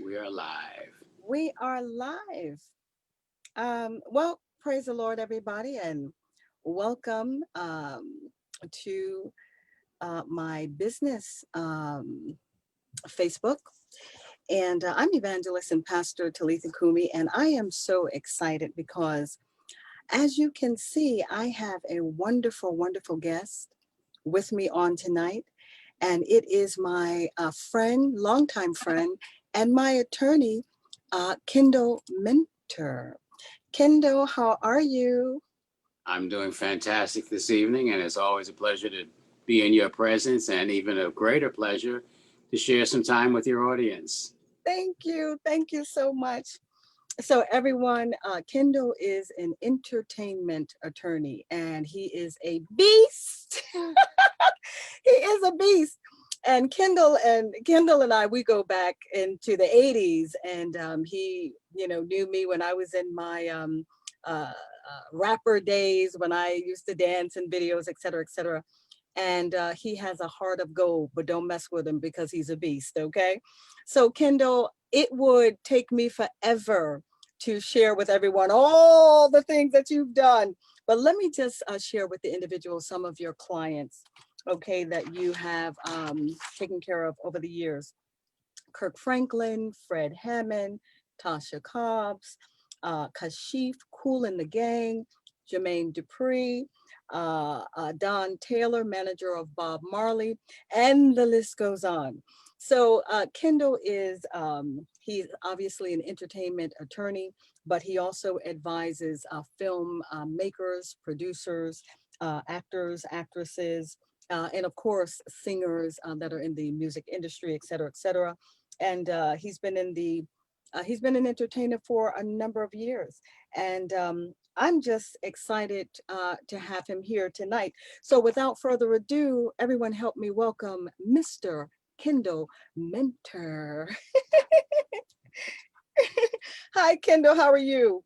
we are live. We are live. Well, praise the Lord, everybody, and welcome to my business Facebook. And I'm evangelist and pastor Talitha Kumi, and I am so excited because, as you can see, I have a wonderful, wonderful guest with me on tonight, and it is my friend, longtime friend, and my attorney, Kendall Mentor. Kendall, how are you? I'm doing fantastic this evening, and it's always a pleasure to be in your presence, and even a greater pleasure to share some time with your audience. Thank you. Thank you so much. So, everyone, Kendall is an entertainment attorney, and he is a beast. He is a beast. And Kendall and I, we go back into the 80s, and he, knew me when I was in my rapper days, when I used to dance in videos, et cetera, et cetera. And he has a heart of gold, but don't mess with him because he's a beast. Okay. So, Kendall, it would take me forever to share with everyone all the things that you've done. But let me just share with the individual some of your clients, okay, that you have taken care of over the years. Kirk Franklin, Fred Hammond, TASHA COBBS, Kashif, KOOL and the Gang, Jermaine DUPRI, Don Taylor, manager of Bob Marley, and the list goes on. So Kendall is, he's obviously an entertainment attorney, but he also advises film makers, producers, actors, actresses, and of course, singers that are in the music industry, et cetera, et cetera. And he's been an entertainer for a number of years. And I'm just excited to have him here tonight. So without further ado, everyone help me welcome Mr. Kendall Mentor. Hi, Kendall, how are you?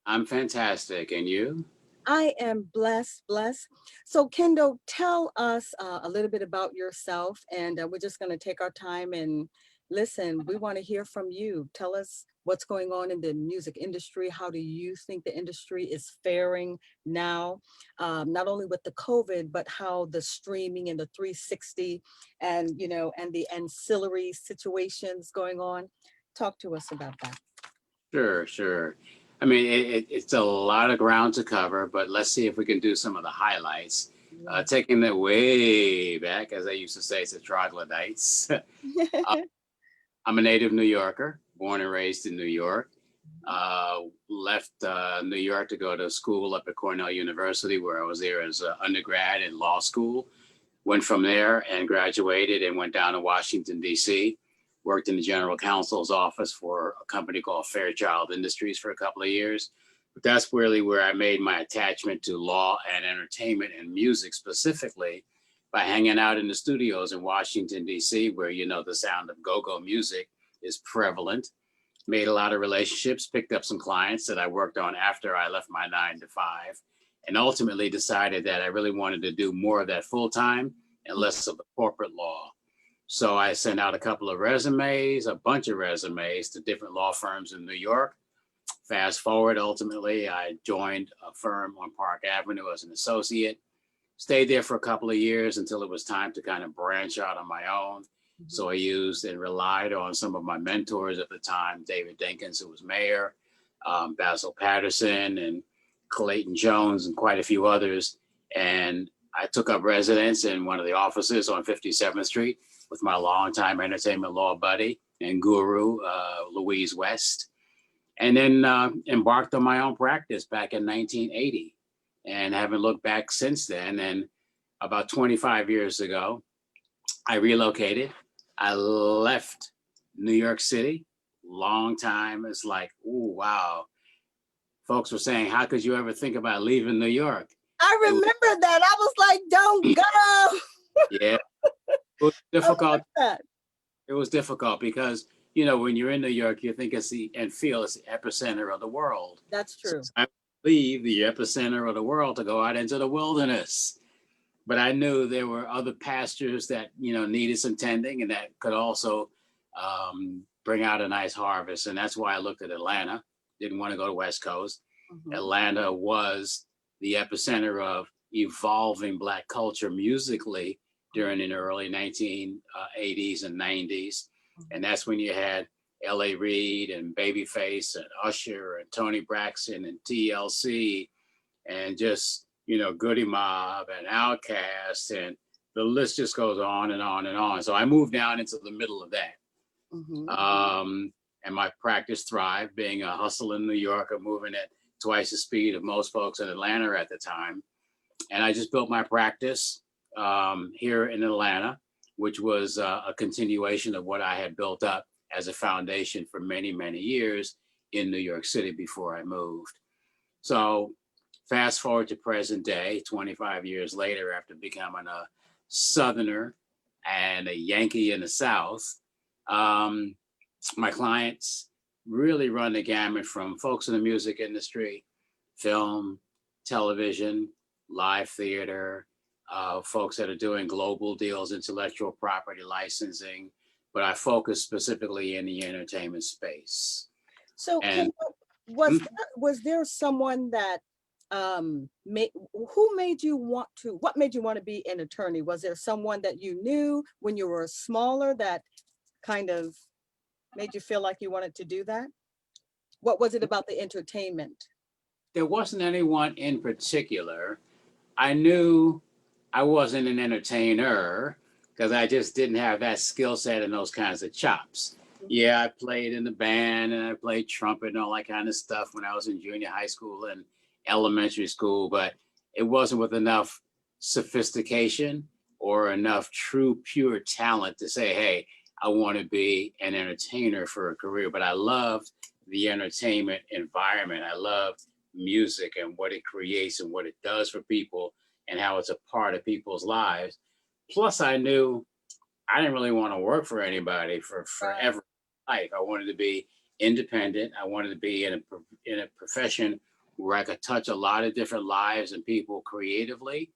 I'm fantastic, and you? I am blessed, blessed. So, Kendall, tell us a little bit about yourself, and we're just going to take our time and listen. We want to hear from you. Tell us what's going on in the music industry. How do you think the industry is faring now? Not only with the COVID, but how the streaming and the 360 and, and the ancillary situations going on. Talk to us about that. Sure, sure. I mean, it's a lot of ground to cover, but let's see if we can do some of the highlights. Yeah. Taking it way back, as I used to say, to troglodytes. I'm a native New Yorker, born and raised in New York. Left New York to go to school up at Cornell University, where I was there as an undergrad in law school. Went from there and graduated and went down to Washington, D.C., worked in the general counsel's office for a company called Fairchild Industries for a couple of years. But that's really where I made my attachment to law and entertainment and music specifically by hanging out in the studios in Washington, D.C., where, the sound of go-go music is prevalent. Made a lot of relationships, picked up some clients that I worked on after I left my 9 to 5, and ultimately decided that I really wanted to do more of that full-time and less of the corporate law. So I sent out a couple of resumes, a bunch of resumes to different law firms in New York. Fast forward, ultimately, I joined a firm on Park Avenue as an associate. Stayed there for a couple of years until it was time to kind of branch out on my own. So I used and relied on some of my mentors at the time, David Dinkins, who was mayor, Basil Patterson, and Clayton Jones, and quite a few others. And I took up residence in one of the offices on 57th Street with my longtime entertainment law buddy and guru, Louise West, and then embarked on my own practice back in 1980 and haven't looked back since then. And about 25 years ago, I relocated. I left New York City. Long time. It's like, ooh, wow. Folks were saying, how could you ever think about leaving New York? I remember that. I was like, don't go. Yeah. It was difficult. That. It was difficult because, when you're in New York, you think it's the epicenter of the world. That's true. So I leave the epicenter of the world to go out into the wilderness. But I knew there were other pastures that, needed some tending and that could also bring out a nice harvest. And that's why I looked at Atlanta. Didn't want to go to West Coast. Atlanta was the epicenter of evolving Black culture musically during the early 1980s and 90s. And that's when you had L.A. Reid and Babyface and Usher and Tony Braxton and TLC and just, you know, Goody Mob and Outkast, and the list just goes on and on and on. So I moved down into the middle of that. And my practice thrived, being a hustling New Yorker, moving at twice the speed of most folks in Atlanta at the time. And I just built my practice here in Atlanta, which was a continuation of what I had built up as a foundation for many, many years in New York City before I moved. So fast forward to present day, 25 years later, after becoming a Southerner and a Yankee in the South, my clients really run the gamut from folks in the music industry, film, television, live theater, folks that are doing global deals, intellectual property licensing, but I focus specifically in the entertainment space. So was there someone that what made you want to be an attorney? Was there someone that you knew when you were smaller that kind of made you feel like you wanted to do that? What was it about the entertainment? There wasn't anyone in particular. I knew I wasn't an entertainer because I just didn't have that skill set and those kinds of chops. Yeah, I played in the band and I played trumpet and all that kind of stuff when I was in junior high school and elementary school, but it wasn't with enough sophistication or enough true, pure talent to say, hey, I want to be an entertainer for a career. But I loved the entertainment environment. I loved music and what it creates and what it does for people and how it's a part of people's lives. Plus, I knew I didn't really want to work for anybody for forever life. I wanted to be independent. I wanted to be in a profession where I could touch a lot of different lives and people creatively,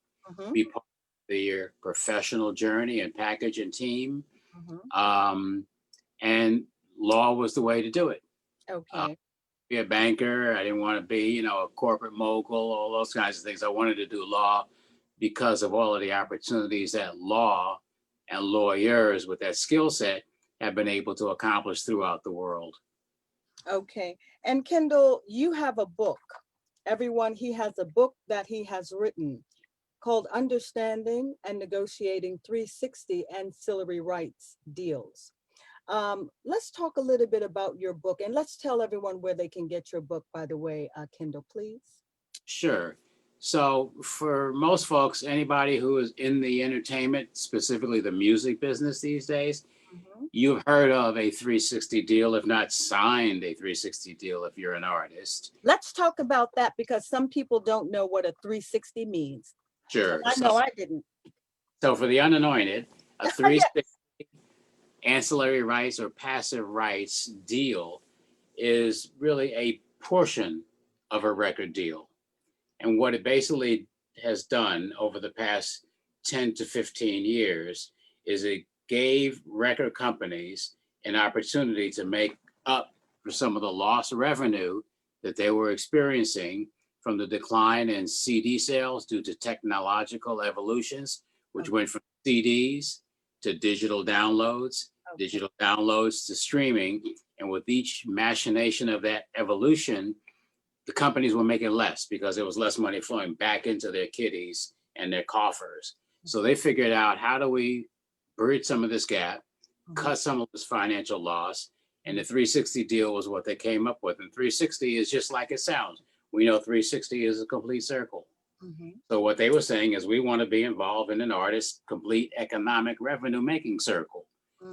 be part of their professional journey and package and team. And law was the way to do it. Okay. Be a banker. I didn't want to be, you know, a corporate mogul, all those kinds of things. I wanted to do law because of all of the opportunities that law and lawyers with that skill set have been able to accomplish throughout the world. Okay. And Kendall, you have a book. Everyone, he has a book that he has written called Understanding and Negotiating 360 Ancillary Rights Deals. Let's talk a little bit about your book, and let's tell everyone where they can get your book, by the way, Kendall, please. Sure. So for most folks, anybody who is in the entertainment, specifically the music business these days, you've heard of a 360 deal, if not signed a 360 deal if you're an artist. Let's talk about that because some people don't know what a 360 means. Sure. I know I didn't. So for the unanointed, a 360 ancillary rights or passive rights deal is really a portion of a record deal. And what it basically has done over the past 10 to 15 years is it gave record companies an opportunity to make up for some of the lost revenue that they were experiencing from the decline in CD sales due to technological evolutions, which went from CDs to digital downloads, digital downloads to streaming. And with each machination of that evolution, the companies were making less because there was less money flowing back into their kitties and their coffers. So they figured out, how do we bridge some of this gap, cut some of this financial loss? And the 360 deal was what they came up with. And 360 is just like it sounds. We know 360 is a complete circle. So what they were saying is, we want to be involved in an artist's complete economic revenue making circle.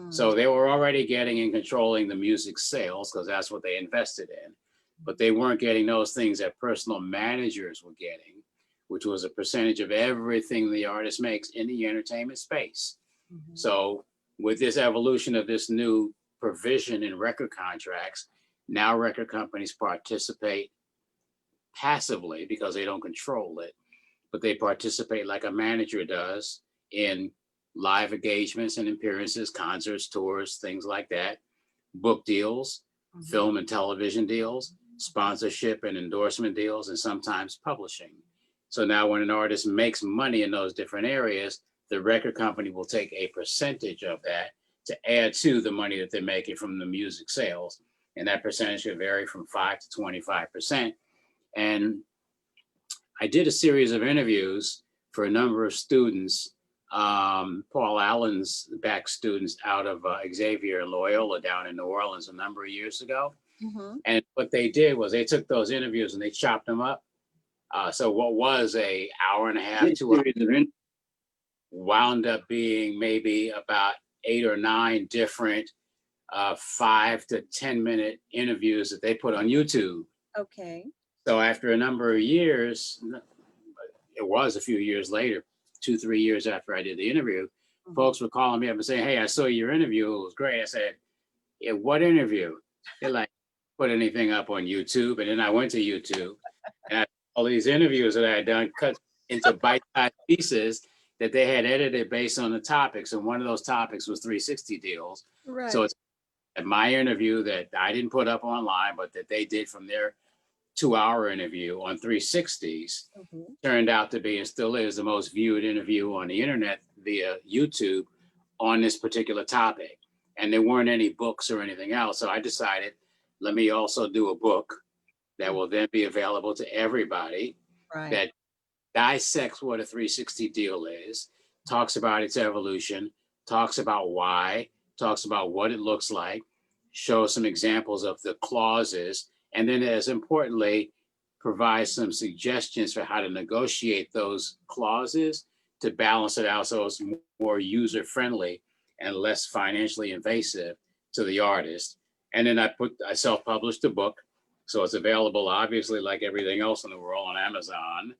So they were already getting and controlling the music sales because that's what they invested in. But they weren't getting those things that personal managers were getting, which was a percentage of everything the artist makes in the entertainment space. So with this evolution of this new provision in record contracts, now record companies participate passively because they don't control it, but they participate like a manager does in live engagements and appearances, concerts, tours, things like that, book deals, film and television deals, sponsorship and endorsement deals, and sometimes publishing. So now when an artist makes money in those different areas, the record company will take a percentage of that to add to the money that they're making from the music sales. And that percentage could vary from 5 to 25%. And I did a series of interviews for a number of students, Paul Allen's back students out of Xavier and Loyola down in New Orleans a number of years ago. And what they did was they took those interviews and they chopped them up. So what was a hour and a half, 2 hours, wound up being maybe about 8 or 9 different 5 to 10 minute interviews that they put on YouTube. Okay. So after a number of years, it was a few years later, 2-3 years after I did the interview, folks were calling me up and saying, "Hey, I saw your interview. It was great." I said, "Yeah, what interview?" They're like, "Put anything up on YouTube." And then I went to YouTube and I, all these interviews that I had done cut into bite-sized pieces that they had edited based on the topics. And one of those topics was 360 deals. Right. So it's my interview that I didn't put up online, but that they did from their 2-hour interview on 360s turned out to be and still is the most viewed interview on the internet via YouTube on this particular topic. And there weren't any books or anything else. So I decided, let me also do a book that will then be available to everybody that dissects what a 360 deal is, talks about its evolution, talks about why, talks about what it looks like, shows some examples of the clauses, and then as importantly, provides some suggestions for how to negotiate those clauses to balance it out so it's more user-friendly and less financially invasive to the artist. And then I self-published a book. So it's available, obviously, like everything else in the world, on Amazon.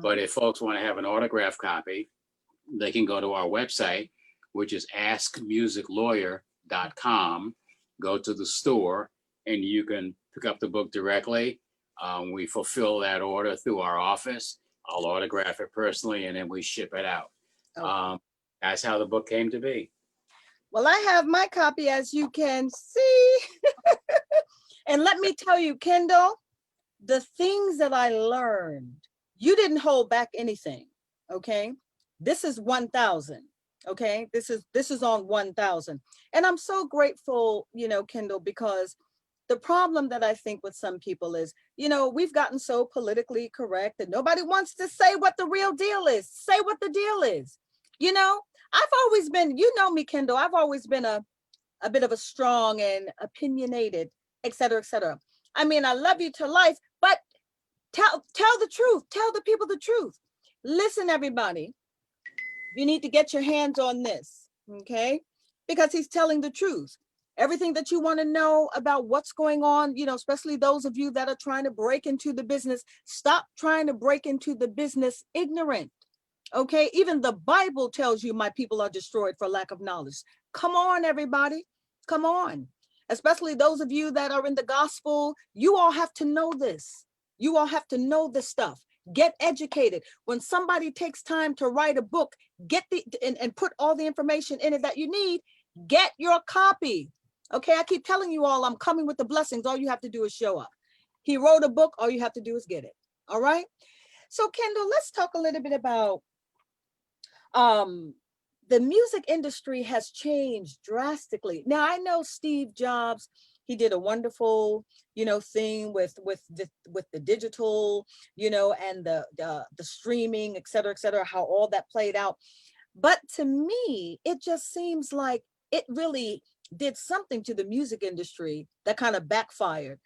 But if folks want to have an autographed copy, they can go to our website, which is askmusiclawyer.com. Go to the store and you can pick up the book directly. We fulfill that order through our office. I'll autograph it personally and then we ship it out. That's how the book came to be. Well, I have my copy, as you can see. And let me tell you, Kendall, the things that I learned, you didn't hold back anything. Okay. This is 1,000. Okay. This is on 1,000. And I'm so grateful, you know, Kendall, because the problem that I think with some people is, you know, we've gotten so politically correct that nobody wants to say what the real deal is. Say what the deal is. You know, I've always been, you know me, Kendall, I've always been a bit of a strong and opinionated, et cetera, et cetera. I mean, I love you to life, but tell the truth. Tell the people the truth. Listen, everybody, you need to get your hands on this, okay? Because he's telling the truth. Everything that you want to know about what's going on, you know, especially those of you that are trying to break into the business, stop trying to break into the business ignorant, okay? Even the Bible tells you my people are destroyed for lack of knowledge. Come on, everybody, come on. Especially those of you that are in the gospel, you all have to know this. You all have to know this stuff. Get educated. When somebody takes time to write a book, get and put all the information in it that you need, get your copy. Okay, I keep telling you all, I'm coming with the blessings. All you have to do is show up. He wrote a book. All you have to do is get it. All right. So Kendall, let's talk a little bit about the music industry has changed drastically. Now I know Steve Jobs, he did a wonderful, you know, thing with the digital, you know, and the streaming, et cetera, how all that played out. But to me, it just seems like it really did something to the music industry that kind of backfired.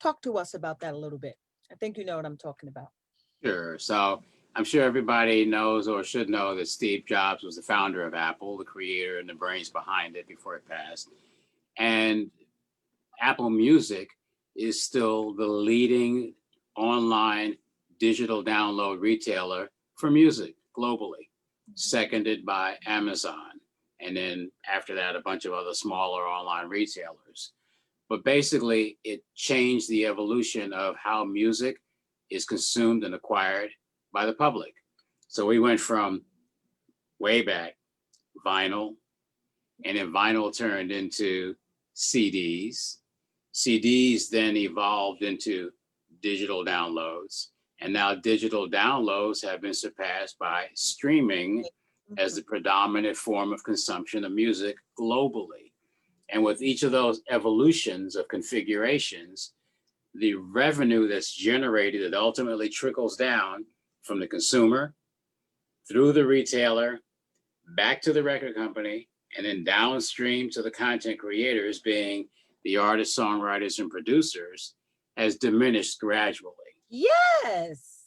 Talk to us about that a little bit. I think you know what I'm talking about. Sure. So I'm sure everybody knows or should know that Steve Jobs was the founder of Apple, the creator and the brains behind it before it passed. And Apple Music is still the leading online digital download retailer for music globally, seconded by Amazon. And then after that, a bunch of other smaller online retailers. But basically, it changed the evolution of how music is consumed and acquired by the public. So we went from way back vinyl, and then vinyl turned into CDs. CDs then evolved into digital downloads, and now digital downloads have been surpassed by streaming as the predominant form of consumption of music globally. And with each of those evolutions of configurations, the revenue that's generated that ultimately trickles down from the consumer through the retailer, back to the record company, and then downstream to the content creators, being the artists, songwriters, and producers, has diminished gradually. Yes.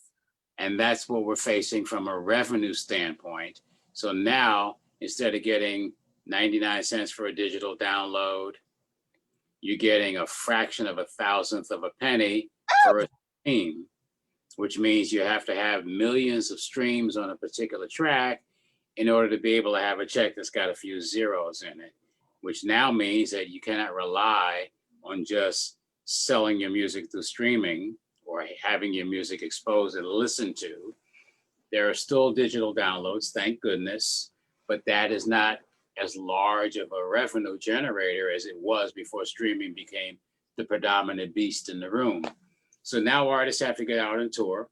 And that's what we're facing from a revenue standpoint. So now, instead of getting 99 cents for a digital download, you're getting a fraction of a thousandth of a penny for a stream, which means you have to have millions of streams on a particular track in order to be able to have a check that's got a few zeros in it, which now means that you cannot rely on just selling your music through streaming or having your music exposed and listened to. There are still digital downloads, thank goodness, but that is not as large of a revenue generator as it was before streaming became the predominant beast in the room. So now artists have to get out on tour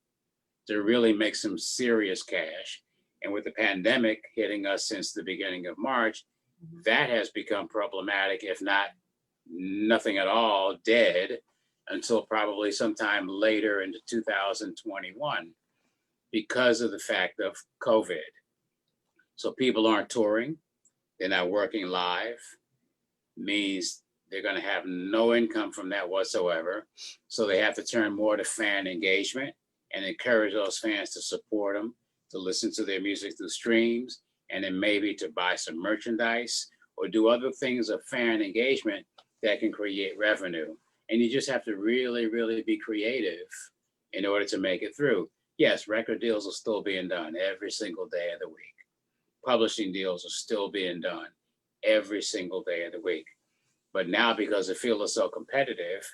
to really make some serious cash. And with the pandemic hitting us since the beginning of March, that has become problematic, if not nothing at all, dead, until probably sometime later into 2021 because of the fact of COVID. So people aren't touring, they're not working live, means they're going to have no income from that whatsoever. So they have to turn more to fan engagement and encourage those fans to support them, to listen to their music through streams, and then maybe to buy some merchandise or do other things of fan engagement that can create revenue. And you just have to really, really be creative in order to make it through. Yes, record deals are still being done every single day of the week. Publishing deals are still being done every single day of the week. But now, because the field is so competitive,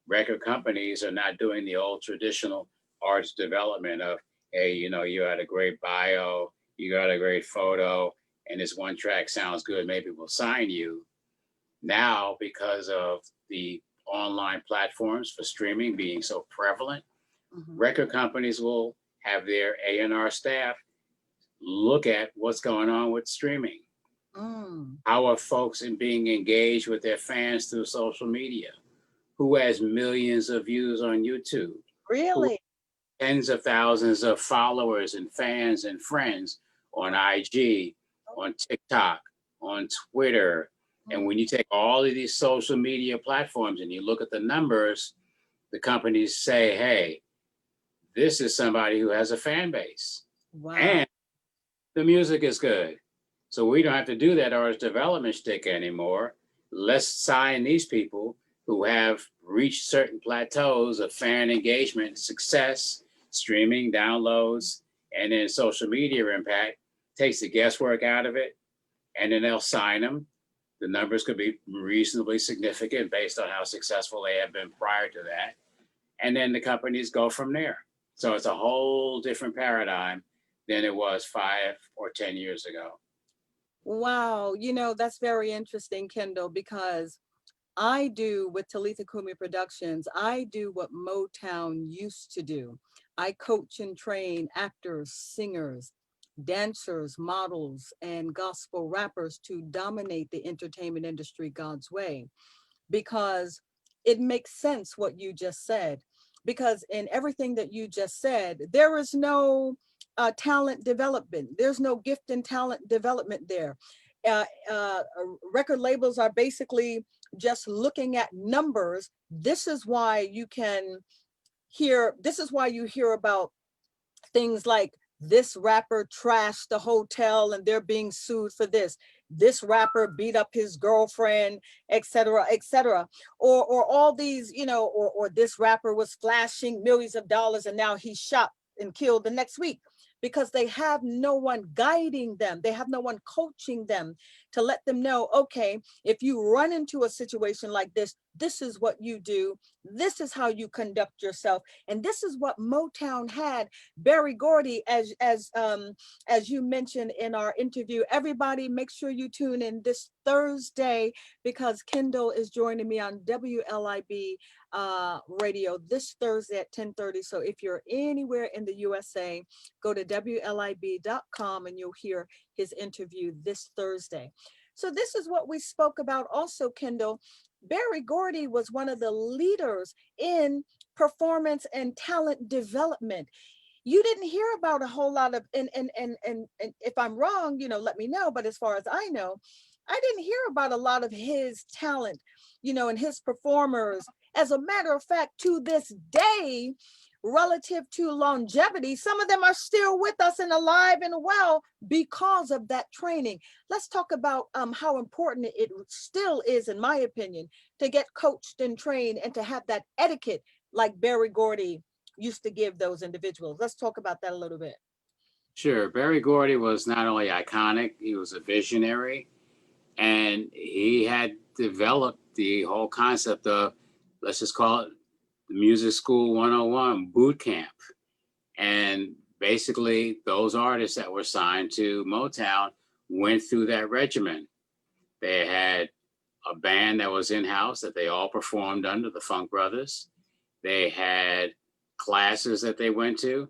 record companies are not doing the old traditional arts development of, hey, you know, you had a great bio, you got a great photo, and this one track sounds good, maybe we'll sign you. Now, because of the online platforms for streaming being so prevalent, record companies will have their A&R staff look at what's going on with streaming. How are folks in being engaged with their fans through social media? Who has millions of views on YouTube? Really? Tens of thousands of followers and fans and friends on IG, on TikTok, on Twitter. And when you take all of these social media platforms and you look at the numbers, the companies say, hey, this is somebody who has a fan base. Wow. And the music is good. So we don't have to do that artist development stick anymore. Let's sign these people who have reached certain plateaus of fan engagement, success, streaming, downloads, and then social media impact, takes the guesswork out of it, and then they'll sign them. The numbers could be reasonably significant based on how successful they have been prior to that. And then the companies go from there. So it's a whole different paradigm than it was 5 or 10 years ago. Wow, you know, that's very interesting, Kendall, because I do with Talitha Kumi Productions, I do what Motown used to do. I coach and train actors, singers, dancers, models, and gospel rappers to dominate the entertainment industry God's way, because it makes sense what you just said. Because in everything that you just said, there is no talent development. There's no gift and talent development there. Uh, uh, Record labels are basically just looking at numbers. This is why you hear about things like this rapper trashed the hotel and they're being sued for this. This rapper beat up his girlfriend, etc., etc. Or all these, you know, or this rapper was flashing millions of dollars and now he's shot and killed the next week, because they have no one guiding them. They have no one coaching them to let them know, okay, if you run into a situation like this, this is what you do. This is how you conduct yourself. And this is what Motown had. Berry Gordy, as you mentioned in our interview, everybody make sure you tune in this Thursday, because Kendall is joining me on WLIB radio this Thursday at 10:30. So if you're anywhere in the USA, go to WLIB.com and you'll hear his interview this Thursday. So this is what we spoke about also, Kendall. Berry Gordy was one of the leaders in performance and talent development. You didn't hear about a whole lot of, and if I'm wrong, let me know. But as far as I know, I didn't hear about a lot of his talent, and his performers. As a matter of fact, to this day, relative to longevity, some of them are still with us and alive and well because of that training. Let's talk about how important it still is, in my opinion, to get coached and trained and to have that etiquette like Berry Gordy used to give those individuals. Let's talk about that a little bit. Sure. Berry Gordy was not only iconic, he was a visionary, and he had developed the whole concept of, let's just call it the Music School 101 boot camp. And basically, those artists that were signed to Motown went through that regimen. They had a band that was in-house that they all performed under, the Funk Brothers. They had classes that they went to.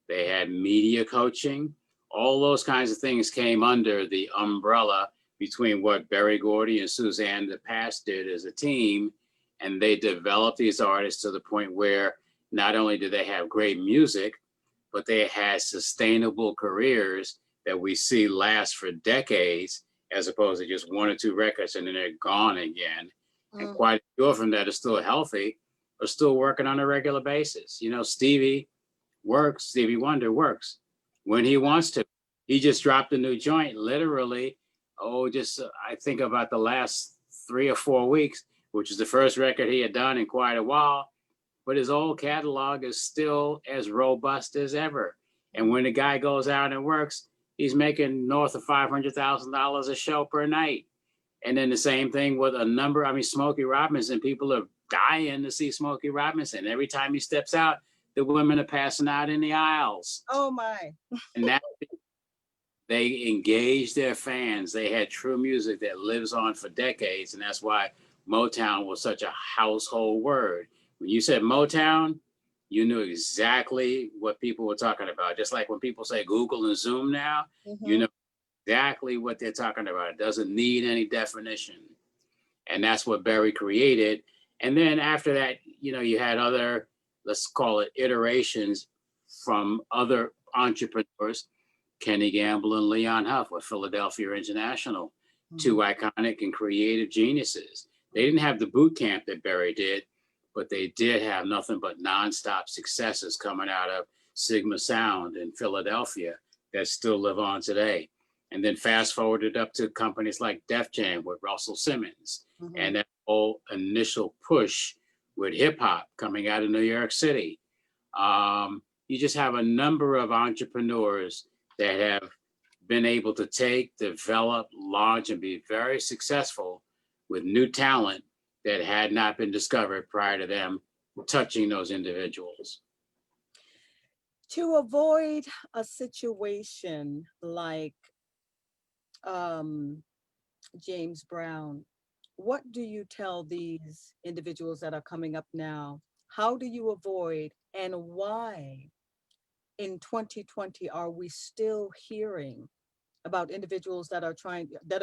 They had media coaching. All those kinds of things came under the umbrella between what Berry Gordy and Suzanne DePass did as a team. And they developed these artists to the point where not only did they have great music, but they had sustainable careers that we see last for decades, as opposed to just one or two records and then they're gone again. And quite a few of them that are still healthy are still working on a regular basis. Stevie Wonder works when he wants to. He just dropped a new joint, literally, I think about the last 3 or 4 weeks, which is the first record he had done in quite a while. But his old catalog is still as robust as ever. And when the guy goes out and works, he's making north of $500,000 a show per night. And then the same thing with Smokey Robinson. People are dying to see Smokey Robinson. Every time he steps out, the women are passing out in the aisles. Oh my. And that they engaged their fans. They had true music that lives on for decades. And that's why Motown was such a household word. When you said Motown, you knew exactly what people were talking about. Just like when people say Google and Zoom now, you know exactly what they're talking about. It doesn't need any definition. And that's what Berry created. And then after that, you had other, let's call it iterations from other entrepreneurs, Kenny Gamble and Leon Huff with Philadelphia International, two iconic and creative geniuses. They didn't have the boot camp that Berry did, but they did have nothing but nonstop successes coming out of Sigma Sound in Philadelphia that still live on today. And then fast forwarded up to companies like Def Jam with Russell Simmons and that whole initial push with hip hop coming out of New York City. You just have a number of entrepreneurs that have been able to take, develop, launch, and be very successful with new talent that had not been discovered prior to them touching those individuals. To avoid a situation like James Brown, what do you tell these individuals that are coming up now? How do you avoid, and why in 2020 are we still hearing about individuals that are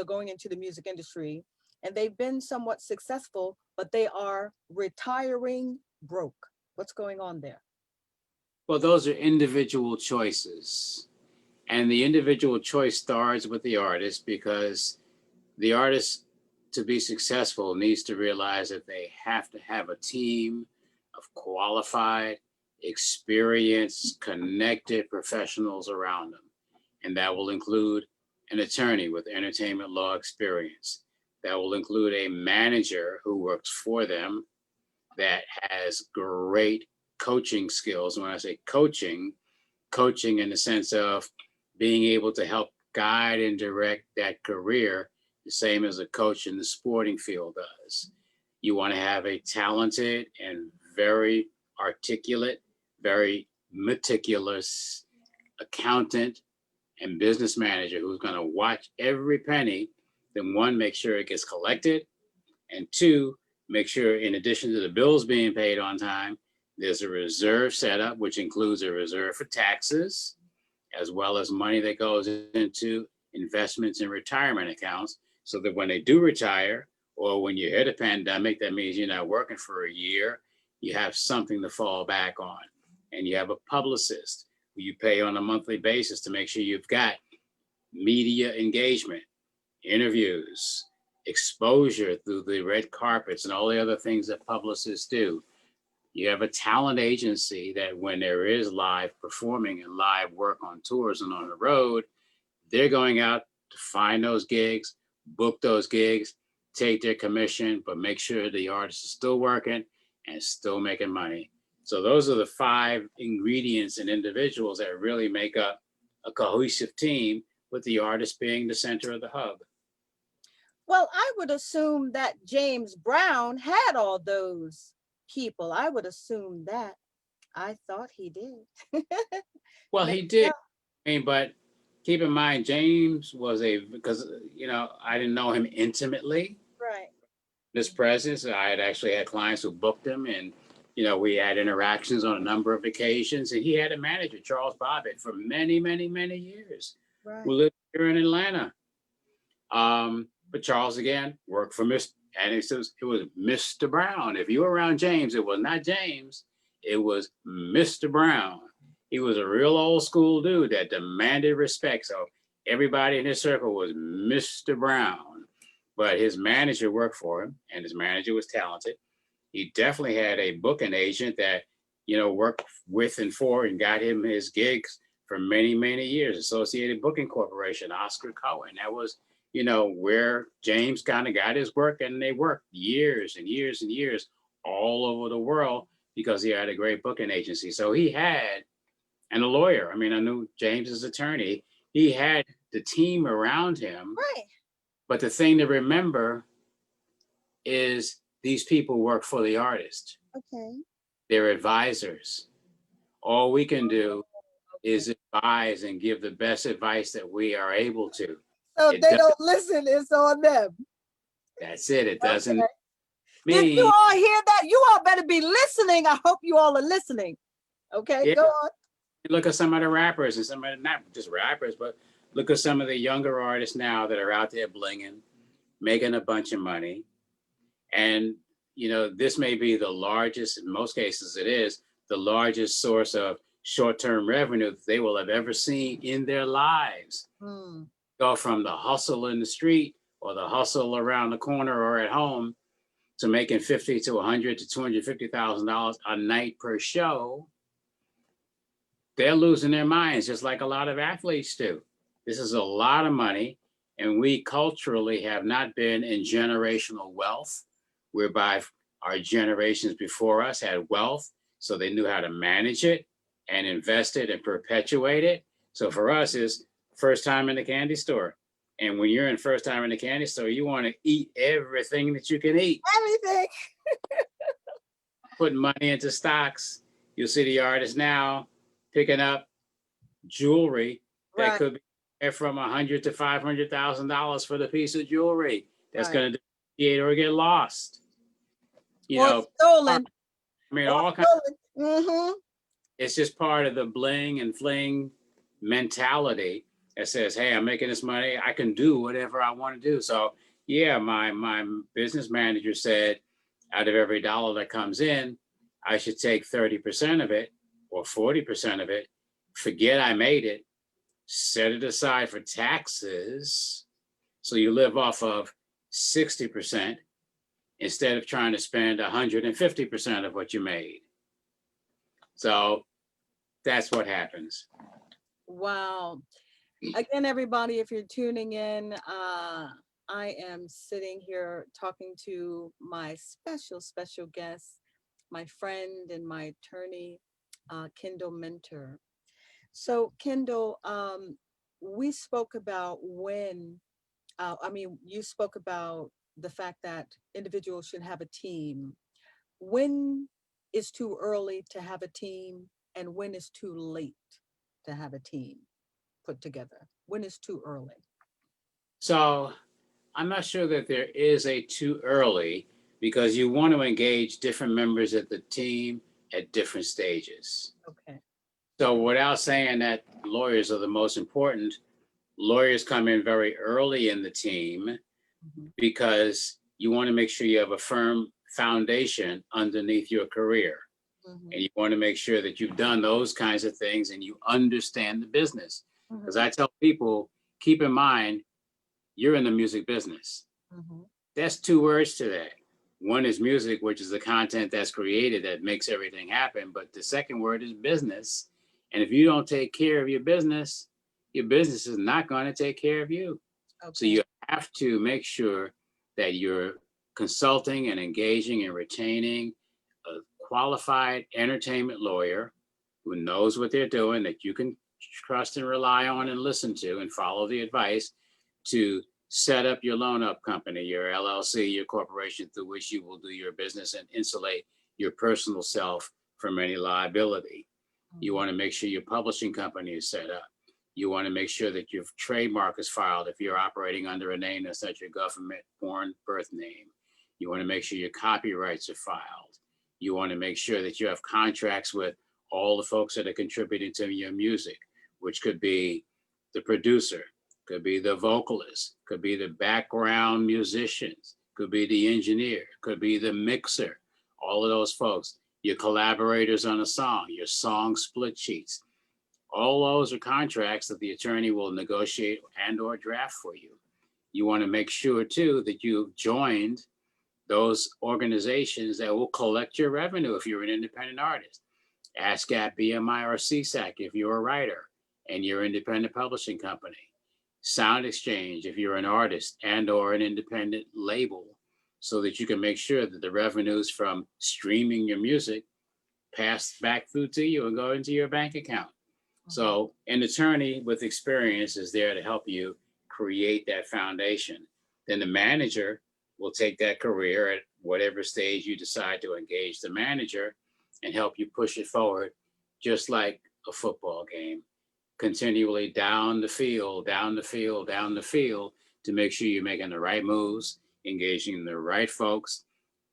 going into the music industry and they've been somewhat successful, but they are retiring broke? What's going on there? Well, those are individual choices. And the individual choice starts with the artist, because the artist, to be successful, needs to realize that they have to have a team of qualified, experienced, connected professionals around them. And that will include an attorney with entertainment law experience. That will include a manager who works for them that has great coaching skills. When I say coaching in the sense of being able to help guide and direct that career, the same as a coach in the sporting field does. You want to have a talented and very articulate, very meticulous accountant and business manager who's going to watch every penny, then one, make sure it gets collected, and two, make sure in addition to the bills being paid on time, there's a reserve set up, which includes a reserve for taxes, as well as money that goes into investments in retirement accounts, so that when they do retire, or when you hit a pandemic, that means you're not working for a year, you have something to fall back on. And you have a publicist who you pay on a monthly basis to make sure you've got media engagement, interviews, exposure through the red carpets and all the other things that publicists do. You have a talent agency that when there is live performing and live work on tours and on the road, they're going out to find those gigs, book those gigs, take their commission, but make sure the artist is still working and still making money. So those are the 5 ingredients and individuals that really make up a cohesive team, with the artist being the center of the hub. Well, I would assume that James Brown had all those people. I would assume that. I thought he did. Well, he did. I mean, but keep in mind, James was because, I didn't know him intimately. Right. His presence, I had actually had clients who booked him, and, we had interactions on a number of occasions, and he had a manager, Charles Bobbitt, for many, many, many years, Right. who lived here in Atlanta. But Charles, again, worked for and it was Mr. Brown. If you were around James, it was not James, it was Mr. Brown. He was a real old school dude that demanded respect. So everybody in his circle was Mr. Brown. But his manager worked for him, and his manager was talented. He definitely had a booking agent that, worked with and for and got him his gigs for many, many years. Associated Booking Corporation, Oscar Cohen. That was, where James kind of got his work, and they worked years and years and years all over the world because he had a great booking agency. So he had, and a lawyer. I mean, I knew James's attorney. He had the team around him. Right. But the thing to remember is these people work for the artist. Okay. They're advisors. All we can do is advise and give the best advice that we are able to. So if they don't listen, it's on them. That's it. It doesn't. Okay. Did you all hear that? You all better be listening. I hope you all are listening. Okay, yeah. Go on. Look at some of the rappers, and some of the, not just rappers, but look at some of the younger artists now that are out there blinging, making a bunch of money. And, this may be the largest, in most cases it is, the largest source of short-term revenue they will have ever seen in their lives. Go from the hustle in the street or the hustle around the corner or at home to making $50,000 to $100,000 to $250,000 a night per show. They're losing their minds, just like a lot of athletes do. This is a lot of money, and we culturally have not been in generational wealth, whereby our generations before us had wealth, so they knew how to manage it and invest it and perpetuate it. So for us, it's first time in the candy store. And when you're in first time in the candy store, you want to eat everything that you can eat. Everything. Putting money into stocks. You'll see the artists now picking up jewelry that could be from $100,000 to $500,000 for the piece of jewelry that's going to depreciate or get lost. Stolen. I mean, all kinds. It's just part of the bling and fling mentality that says, hey, I'm making this money, I can do whatever I want to do. So yeah, my business manager said, out of every dollar that comes in, I should take 30% of it or 40% of it, forget I made it, set it aside for taxes. So you live off of 60% instead of trying to spend 150% of what you made. So that's what happens. Wow. Again, everybody, if you're tuning in, I am sitting here talking to my special guest, my friend and my attorney, Kendall Mentor. So Kendall, we spoke about you spoke about the fact that individuals should have a team. When is too early to have a team, and when is too late to have a team put together? When is too early? So I'm not sure that there is a too early, because you want to engage different members of the team at different stages. Okay. So without saying that lawyers are the most important, lawyers come in very early in the team Mhm. because you want to make sure you have a firm foundation underneath your career. And Mhm. you want to make sure that you've done those kinds of things and you understand the business. Because Mhm. I tell people, keep in mind, you're in the music business. Mhm. That's two words to that. One is music, which is the content that's created that makes everything happen. But the second word is business. And if you don't take care of your business is not going to take care of you. So Okay. you have to make sure that you're consulting and engaging and retaining a qualified entertainment lawyer who knows what they're doing, that you can trust and rely on and listen to and follow the advice to set up your loan up company, your LLC, your corporation through which you will do your business and insulate your personal self from any liability. You Mhm. want to make sure your publishing company is set up. You want to make sure that your trademark is filed if you're operating under a name that's not your government born birth name. You want to make sure your copyrights are filed. You want to make sure that you have contracts with all the folks that are contributing to your music, which could be the producer, could be the vocalist, could be the background musicians, could be the engineer, could be the mixer, all of those folks, your collaborators on a song, your song split sheets. All those are contracts that the attorney will negotiate and or draft for you. You want to make sure too that you've joined those organizations that will collect your revenue if you're an independent artist. ASCAP, BMI, or CSAC if you're a writer and you're an independent publishing company. Sound Exchange if you're an artist and or an independent label, so that you can make sure that the revenues from streaming your music pass back through to you and go into your bank account. Mhm. So an attorney with experience is there to help you create that foundation. Then the manager will take that career at whatever stage you decide to engage the manager and help you push it forward, just like a football game, continually down the field, down the field, down the field, to make sure you're making the right moves, engaging the right folks,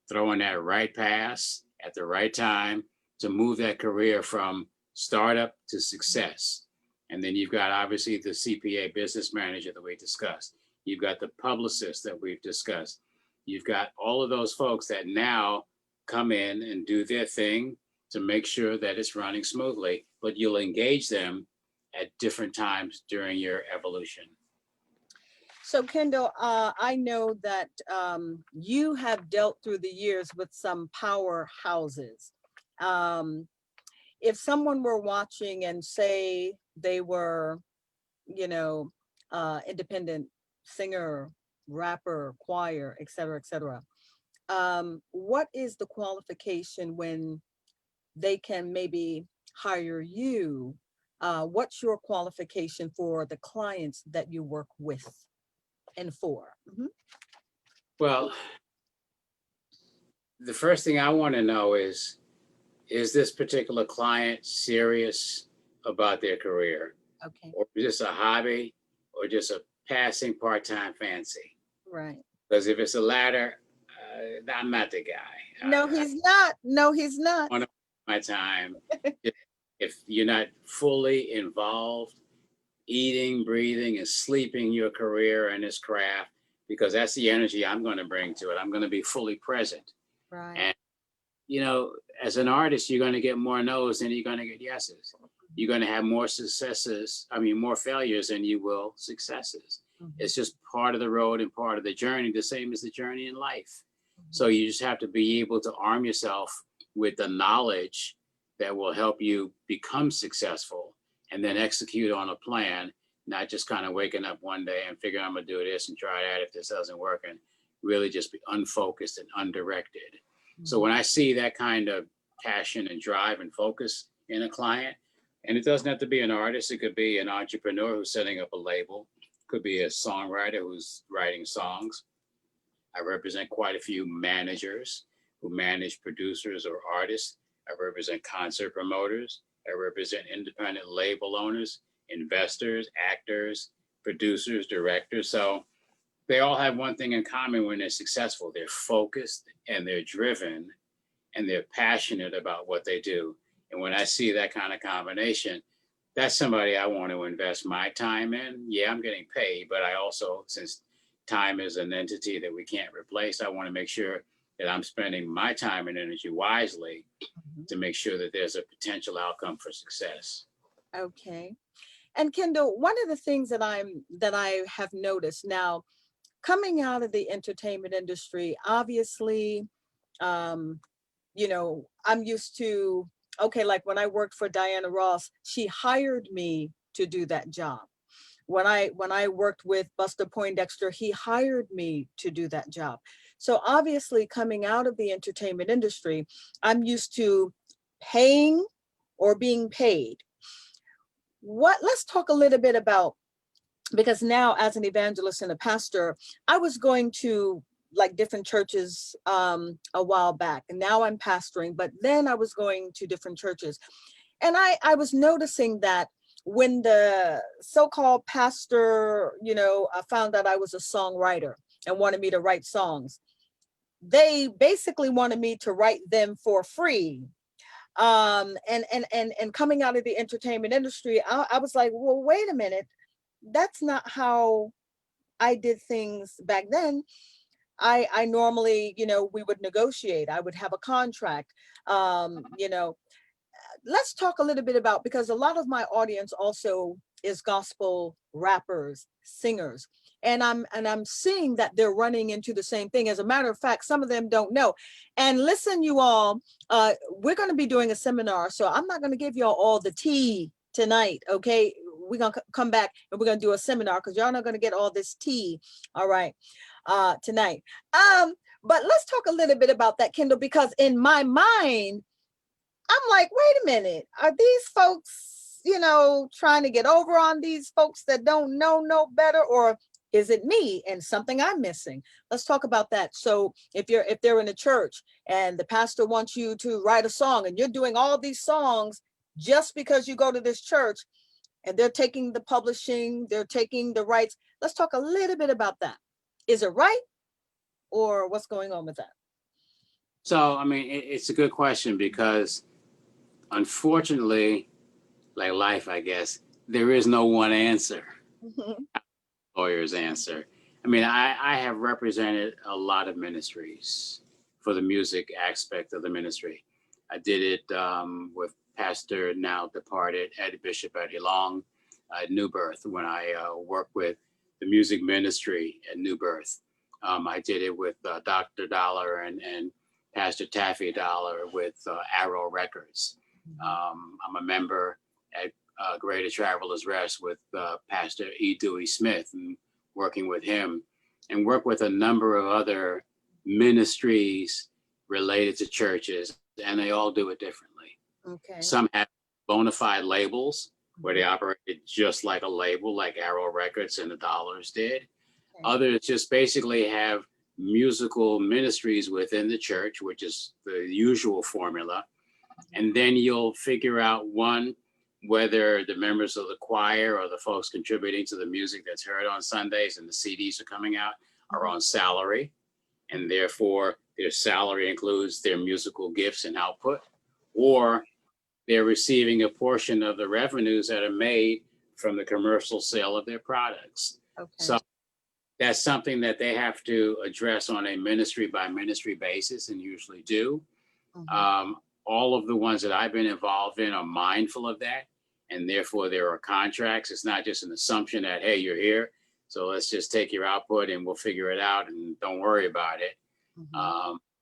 throwing that right pass at the right time to move that career from startup to success. And then you've got obviously the CPA business manager that we discussed. You've got the publicist that we've discussed. You've got all of those folks that now come in and do their thing to make sure that it's running smoothly, but you'll engage them at different times during your evolution. So, Kendall, I know that you have dealt through the years with some powerhouses. Um, if someone were watching and say they were, you know, independent singer, rapper, choir, et cetera, what is the qualification when they can maybe hire you? What's your qualification for the clients that you work with and for? Mhm. Well, the first thing I want to know is this particular client serious about their career, Okay, or just a hobby, or just a passing part-time fancy? right. Because if it's the latter, I'm not the guy. No, he's not. No, he's not. I want to my time. If you're not fully involved, eating, breathing, and sleeping your career and this craft, because that's the energy I'm going to bring to it. I'm going to be fully present. Right. And as an artist, you're going to get more no's than you're going to get yeses. You're going to have more successes, more failures than you will successes. Mhm. It's just part of the road and part of the journey, the same as the journey in life. Mhm. So you just have to be able to arm yourself with the knowledge that will help you become successful and then execute on a plan, not just kind of waking up one day and figure I'm going to do this and try that. If this doesn't work, and really just be unfocused and undirected. So when I see that kind of passion and drive and focus in a client, and it doesn't have to be an artist, it could be an entrepreneur who's setting up a label, it could be a songwriter who's writing songs. I represent quite a few managers who manage producers or artists. I represent concert promoters. I represent independent label owners, investors, actors, producers, directors. So they all have one thing in common when they're successful. They're focused and they're driven and they're passionate about what they do. And when I see that kind of combination, that's somebody I want to invest my time in. Yeah, I'm getting paid, but I also, since time is an entity that we can't replace, I want to make sure that I'm spending my time and energy wisely to make sure that there's a potential outcome for success. Okay. And Kendall, one of the things that I have noticed now, coming out of the entertainment industry, obviously, you know, I'm used to, okay, like when I worked for Diana Ross, she hired me to do that job. When I worked with Buster Poindexter, he hired me to do that job. So obviously, coming out of the entertainment industry, I'm used to paying or being paid. Let's talk a little bit about, because now as an evangelist and a pastor, I was going to like different churches a while back, and now I'm pastoring, but then I was going to different churches. And I was noticing that when the so-called pastor, you know, found out I was a songwriter and wanted me to write songs, they basically wanted me to write them for free. And coming out of the entertainment industry, I was like, well, wait a minute, that's not how I did things back then. I normally, you know, we would negotiate. I would have a contract. You know, let's talk a little bit about, because a lot of my audience also is gospel rappers, singers. And I'm seeing that they're running into the same thing. As a matter of fact, some of them don't know. And listen, you all, we're going to be doing a seminar, so I'm not going to give y'all all the tea tonight, okay? We're going to come back and we're going to do a seminar, because y'all not going to get all this tea, all right, tonight. But let's talk a little bit about that, Kendall, because in my mind, I'm like, wait a minute, are these folks, you know, trying to get over on these folks that don't know no better, or is it me and something I'm missing? Let's talk about that. So if they're in a church and the pastor wants you to write a song, and you're doing all these songs just because you go to this church, and they're taking the publishing, they're taking the rights. Let's talk a little bit about that. Is it right, or what's going on with that? So, I mean, it's a good question, because unfortunately, like life, I guess, there is no one answer. Mhm. Lawyer's answer. I mean, I have represented a lot of ministries for the music aspect of the ministry. I did it with Pastor now departed Bishop Eddie Long at New Birth, when I worked with the music ministry at New Birth. I did it with Dr. Dollar and Pastor Taffy Dollar with Arrow Records. I'm a member at Greater Travelers Rest with Pastor E. Dewey Smith, and working with him, and work with a number of other ministries related to churches, and they all do it differently. Okay. Some have bona fide labels where they operated just like a label, like Arrow Records and the Dollars did. Okay. Others just basically have musical ministries within the church, which is the usual formula. And then you'll figure out, one, whether the members of the choir or the folks contributing to the music that's heard on Sundays and the CDs are coming out are on salary, and therefore their salary includes their musical gifts and output, or they're receiving a portion of the revenues that are made from the commercial sale of their products. Okay. So that's something that they have to address on a ministry by ministry basis, and usually do. All of the ones that I've been involved in are mindful of that, and therefore there are contracts. It's not just an assumption that, hey, you're here, so let's just take your output and we'll figure it out and don't worry about it.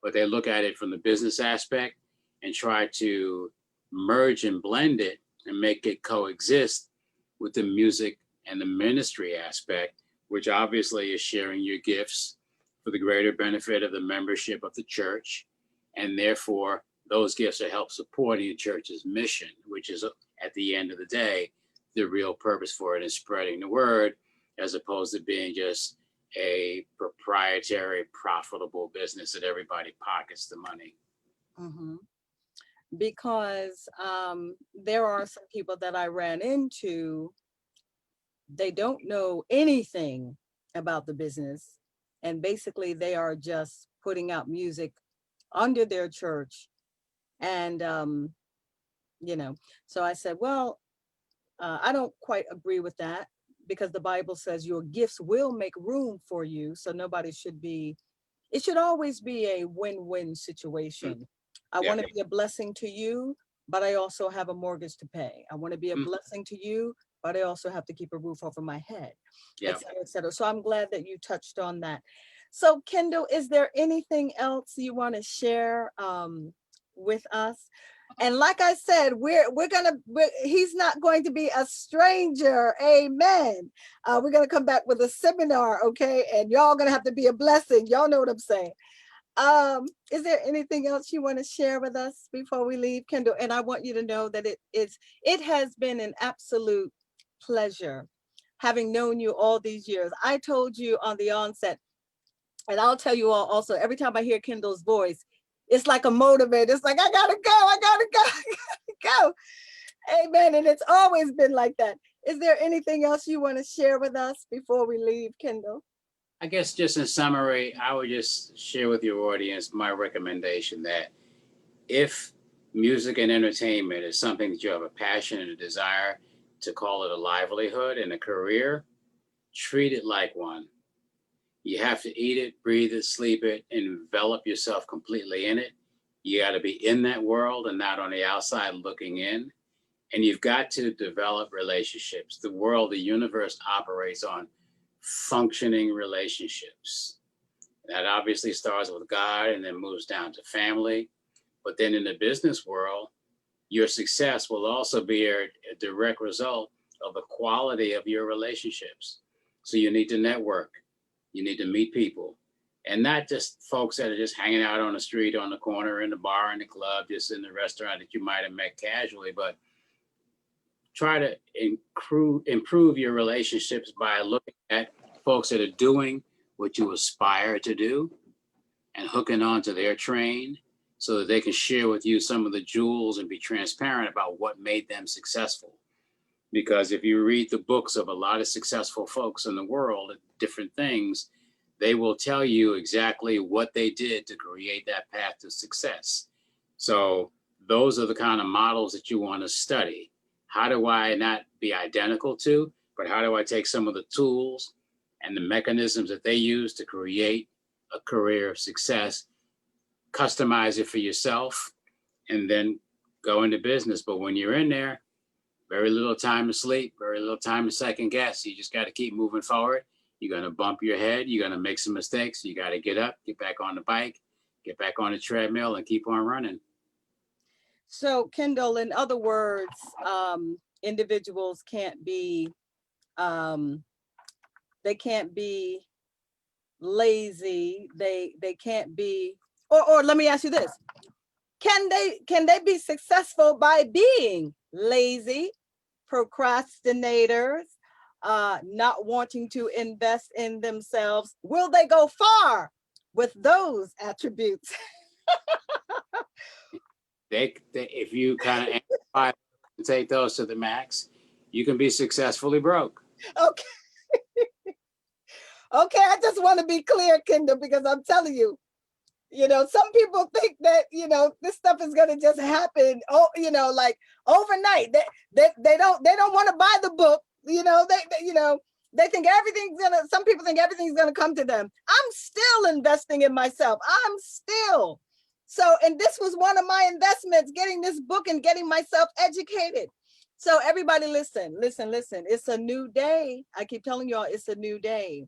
But they look at it from the business aspect and try to merge and blend it and make it coexist with the music and the ministry aspect, which obviously is sharing your gifts for the greater benefit of the membership of the church. And therefore, those gifts are help supporting the church's mission, which is, at the end of the day, the real purpose for it is spreading the word, as opposed to being just a proprietary, profitable business that everybody pockets the money. because there are some people that I ran into, they don't know anything about the business. And basically they are just putting out music under their church. And, you know, so I said, well, I don't quite agree with that, because the Bible says your gifts will make room for you. So nobody should be, it should always be a win-win Mm. situation. I Yeah. want to be a blessing to you, but I also have a mortgage to pay. I want to be a Mm. blessing to you, but I also have to keep a roof over my head, Yeah. et cetera, et cetera. So I'm glad that you touched on that. So Kendall, is there anything else you want to share with us? And like I said, he's not going to be a stranger. Amen. We're gonna come back with a seminar, okay? And y'all gonna have to be a blessing. Y'all know what I'm saying. Is there anything else you want to share with us before we leave, Kendall? And I want you to know that it has been an absolute pleasure having known you all these years. I told you on the onset, and I'll tell you all also, every time I hear Kendall's voice, it's like a motivator. It's like, I gotta go, I gotta go, I gotta go. Amen. And it's always been like that. Is there anything else you want to share with us before we leave, Kendall? I guess just in summary, I would just share with your audience my recommendation that if music and entertainment is something that you have a passion and a desire to call it a livelihood and a career, treat it like one. You have to eat it, breathe it, sleep it, envelop yourself completely in it. You got to be in that world and not on the outside looking in. And you've got to develop relationships. The world, the universe operates on functioning relationships. That obviously starts with God and then moves down to family. But then in the business world, your success will also be a direct result of the quality of your relationships. So you need to network, you need to meet people, and not just folks that are just hanging out on the street, on the corner, in the bar, in the club, just in the restaurant that you might have met casually, but try to improve your relationships by looking at folks that are doing what you aspire to do and hooking onto their train so that they can share with you some of the jewels and be transparent about what made them successful. Because if you read the books of a lot of successful folks in the world at different things, they will tell you exactly what they did to create that path to success. So those are the kind of models that you want to study. How do I not be identical to, but how do I take some of the tools and the mechanisms that they use to create a career of success, customize it for yourself, and then go into business. But when you're in there, very little time to sleep, very little time to second guess. You just got to keep moving forward. You're going to bump your head. You're going to make some mistakes. You got to get up, get back on the bike, get back on the treadmill, and keep on running. So, Kendall, in other words, individuals can't be, um, they can't be lazy. They can't be, or let me ask you this: can they be successful by being lazy, procrastinators, not wanting to invest in themselves? Will they go far with those attributes? If you kind of amplify and take those to the max, you can be successfully broke. Okay. Okay, I just want to be clear, Kendall, because I'm telling you, some people think that, this stuff is going to just happen, like overnight. They don't want to buy the book, they think some people think everything's going to come to them. I'm still investing in myself. And this was one of my investments, getting this book and getting myself educated. So everybody listen. It's a new day. I keep telling y'all, it's a new day.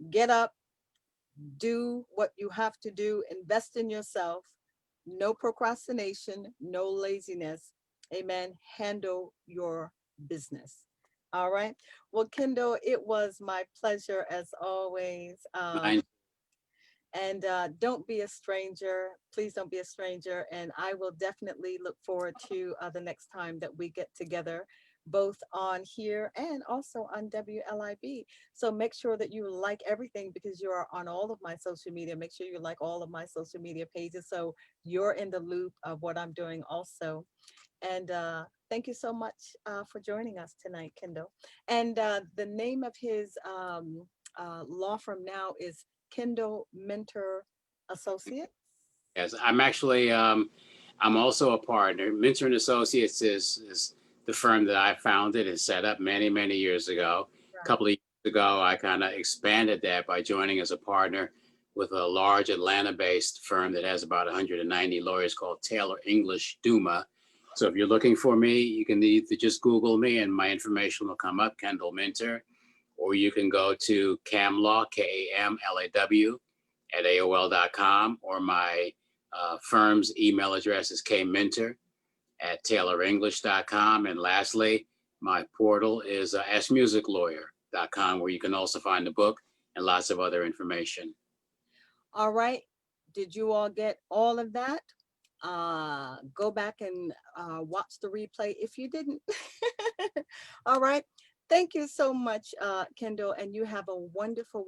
Get up, do what you have to do, invest in yourself. No procrastination, no laziness. Amen. Handle your business. All right. Well, Kendall, it was my pleasure as always. Mine. And don't be a stranger. Please don't be a stranger. And I will definitely look forward to the next time that we get together. both on here and also on WLIB. So make sure that you like everything because you are on all of my social media. Make sure you like all of my social media pages so you're in the loop of what I'm doing also. And thank you so much for joining us tonight, Kendall. And the name of his law firm now is Kendall Mentor Associates. Yes, I'm actually I'm also a partner. Minter and Associates is the firm that I founded and set up many years ago. A Right. couple of years ago, I kind of expanded that by joining as a partner with a large Atlanta-based firm that has about 190 lawyers called Taylor English Duma. So if you're looking for me, you can either just Google me and my information will come up, Kendall Minter, or you can go to CAMLAW, KAMLAW, at AOL.com, or my firm's email address is kminter at taylorenglish.com. And lastly, my portal is askmusiclawyer.com, where you can also find the book and lots of other information. All right. Did you all get all of that? Go back and watch the replay if you didn't. All right. Thank you so much, Kendall. And you have a wonderful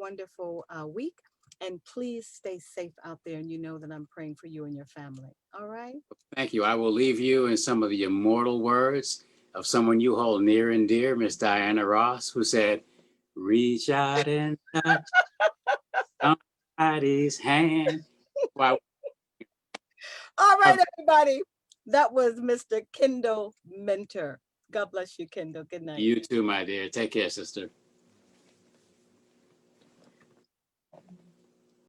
week. And please stay safe out there. And you know that I'm praying for you and your family. All right. Thank you. I will leave you in some of the immortal words of someone you hold near and dear, Miss Diana Ross, who said, "Reach out and touch somebody's hand." Wow. All right, everybody. That was Mr. Kendall Mentor. God bless you, Kendall. Good night. You too, my dear. Take care, sister.